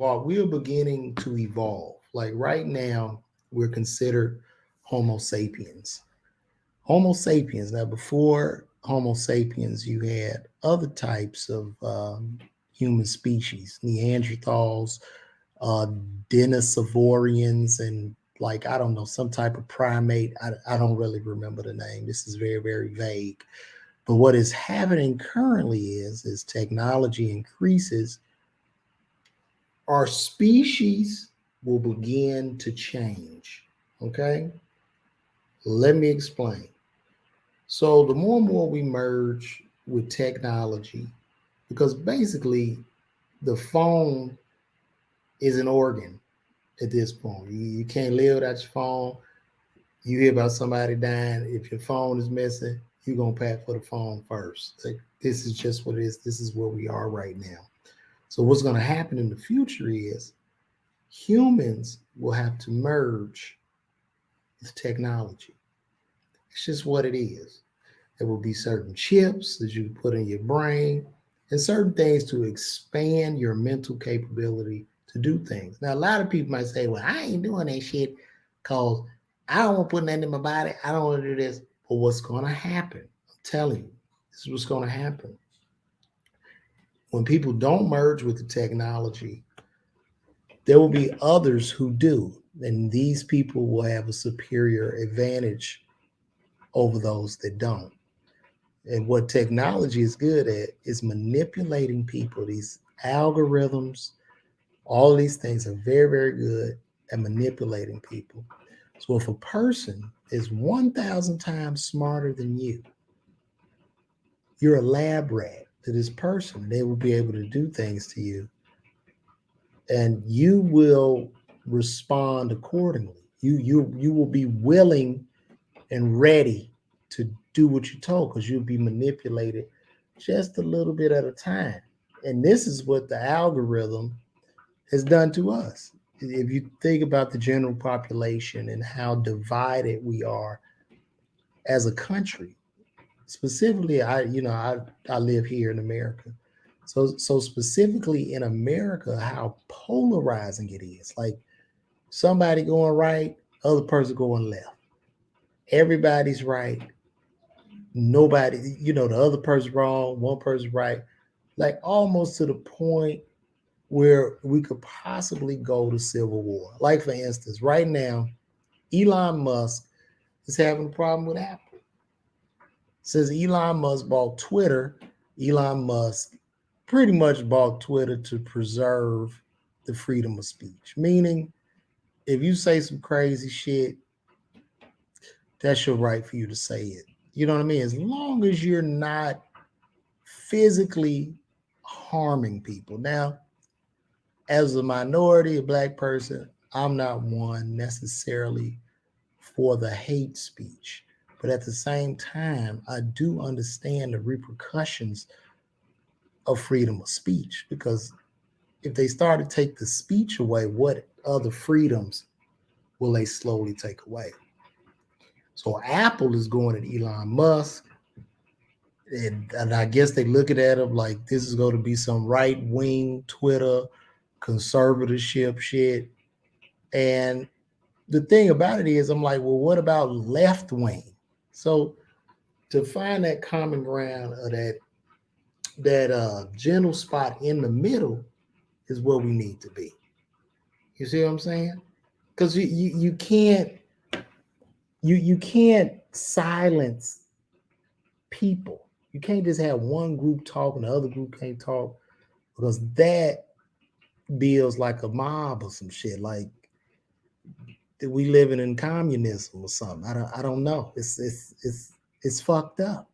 Well, we're beginning to evolve. Like right now, we're considered Homo sapiens. Homo sapiens. Now, before Homo sapiens, you had other types of human species, Neanderthals, uh, Denisovorians, and like I don't know, some type of primate. I don't really remember the name. This is very, very vague. But what is happening currently is technology increases, our species will begin to change. Okay, let me explain. So the more and more we merge with technology, because basically the phone is an organ at this point. You can't live without your phone. You hear about somebody dying, if your phone is missing, you're gonna pat for the phone first. Like, this is just what it is. This is where we are right now. So what's gonna happen in the future is humans will have to merge with technology. It's just what it is. There will be certain chips that you put in your brain and certain things to expand your mental capability to do things. Now, a lot of people might say, well, I ain't doing that shit because I don't want to put nothing in my body. I don't want to do this. But what's going to happen? I'm telling you, this is what's going to happen. When people don't merge with the technology, there will be others who do. And these people will have a superior advantage over those that don't. And what technology is good at is manipulating people. These algorithms, all of these things are very, very good at manipulating people. So if a person is 1,000 times smarter than you're a lab rat to this person. They will be able to do things to you, and you will respond accordingly. You will be willing and ready to do what you're told because you'll be manipulated just a little bit at a time. And this is what the algorithm has done to us. If you think about the general population and how divided we are as a country, specifically, I live here in America. So specifically in America, how polarizing it is. Like somebody going right, other person going left. Everybody's right, nobody, the other person wrong, one person right, like almost to the point where we could possibly go to civil war. Like for instance, right now, Elon Musk is having a problem with Apple. Since Elon Musk bought Twitter, Elon Musk pretty much bought Twitter to preserve the freedom of speech. Meaning, if you say some crazy shit, that's your right for you to say it. You know what I mean? As long as you're not physically harming people. Now, as a minority, a black person, I'm not one necessarily for the hate speech. But at the same time, I do understand the repercussions of freedom of speech because if they start to take the speech away, what other freedoms will they slowly take away? So Apple is going at Elon Musk, and I guess they look at him like this is going to be some right wing Twitter conservatorship shit. And the thing about it is, I'm like, well, what about left wing? So to find that common ground of that gentle spot in the middle is where we need to be. You see what I'm saying? Because you can't you can't silence people. You can't just have one group talk and the other group can't talk because that builds like a mob or some shit. Like that we living in communism or something. I don't know. It's fucked up.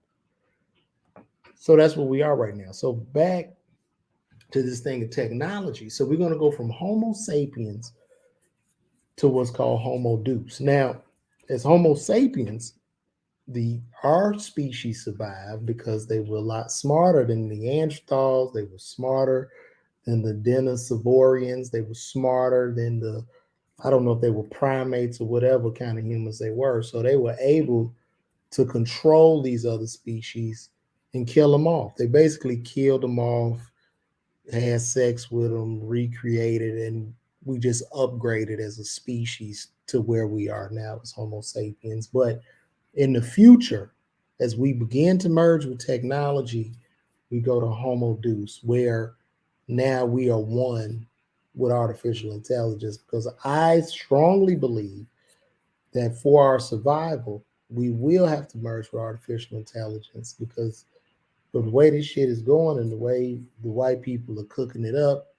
So that's where we are right now. So back to this thing of technology. So we're gonna go from Homo sapiens to what's called Homo deus. Now, as Homo sapiens, the our species survived because they were a lot smarter than the Neanderthals. They were smarter than the Denisovorians. They were smarter than the I don't know if they were primates or whatever kind of humans they were. So they were able to control these other species and kill them off. They basically killed them off had sex with them, recreated, and we just upgraded as a species to where we are now as Homo sapiens. But in the future, as we begin to merge with technology, we go to Homo Deus, where now we are one with artificial intelligence. Because I strongly believe that for our survival, we will have to merge with artificial intelligence because the way this shit is going and the way the white people are cooking it up,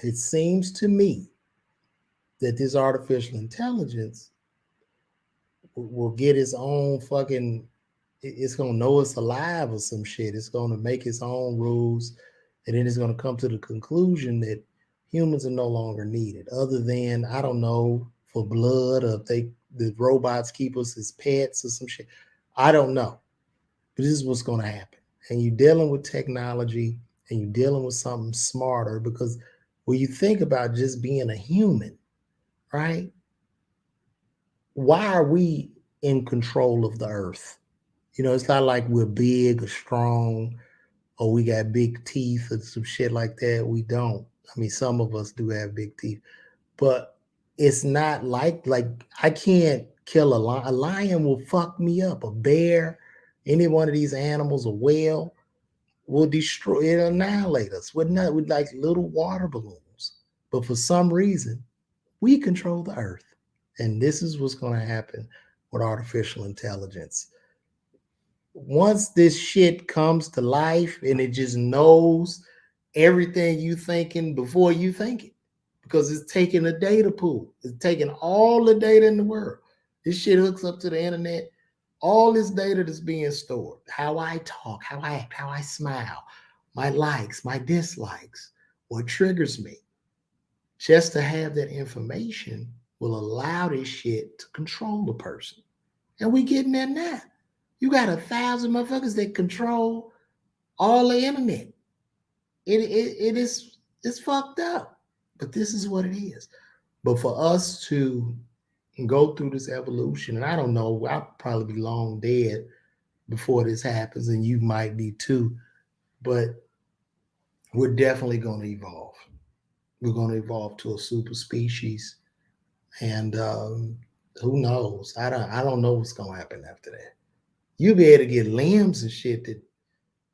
it seems to me that this artificial intelligence will get its own fucking, it's gonna know it's alive or some shit. It's gonna make its own rules, and then it's gonna come to the conclusion that humans are no longer needed, other than I don't know for blood or if they the robots keep us as pets or some shit. I don't know, but this is what's gonna happen. And you're dealing with technology, and you're dealing with something smarter because when you think about just being a human, right? Why are we in control of the earth? You know, it's not like we're big or strong or we got big teeth or some shit like that. We don't. I mean, some of us do have big teeth, but it's not like I can't kill a lion. A lion will fuck me up. A bear, any one of these animals, a whale will destroy it, annihilate us. We're not with like little water balloons. But for some reason, we control the earth. And this is what's going to happen with artificial intelligence. Once this shit comes to life and it just knows everything you thinking before you think it, because it's taking a data pool. It's taking all the data in the world. This shit hooks up to the internet. All this data that's being stored. How I talk, how I act, how I smile, my likes, my dislikes, what triggers me. Just to have that information will allow this shit to control the person. And we getting there now. You got 1,000 motherfuckers that control all the internet. It is it's fucked up. But this is what it is. But for us to go through this evolution, and I don't know, I'll probably be long dead before this happens, and you might be too. But we're definitely going to evolve. We're going to evolve to a super species, and who knows? I don't know what's going to happen after that. You'll be able to get limbs and shit that,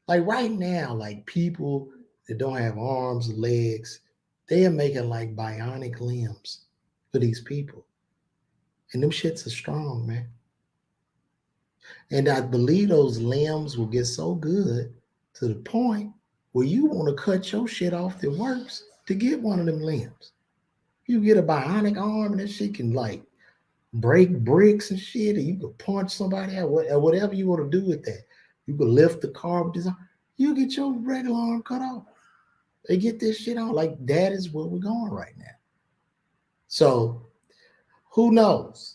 like right now, like people that don't have arms or legs, they are making like bionic limbs for these people. And them shits are strong, man. And I believe those limbs will get so good to the point where you want to cut your shit off that works to get one of them limbs. You get a bionic arm and that shit can like break bricks and shit, and you could punch somebody out, whatever you want to do with that. You could lift the car with this arm. You get your regular arm cut off. They get this shit on. Like that is where we're going right now. So who knows?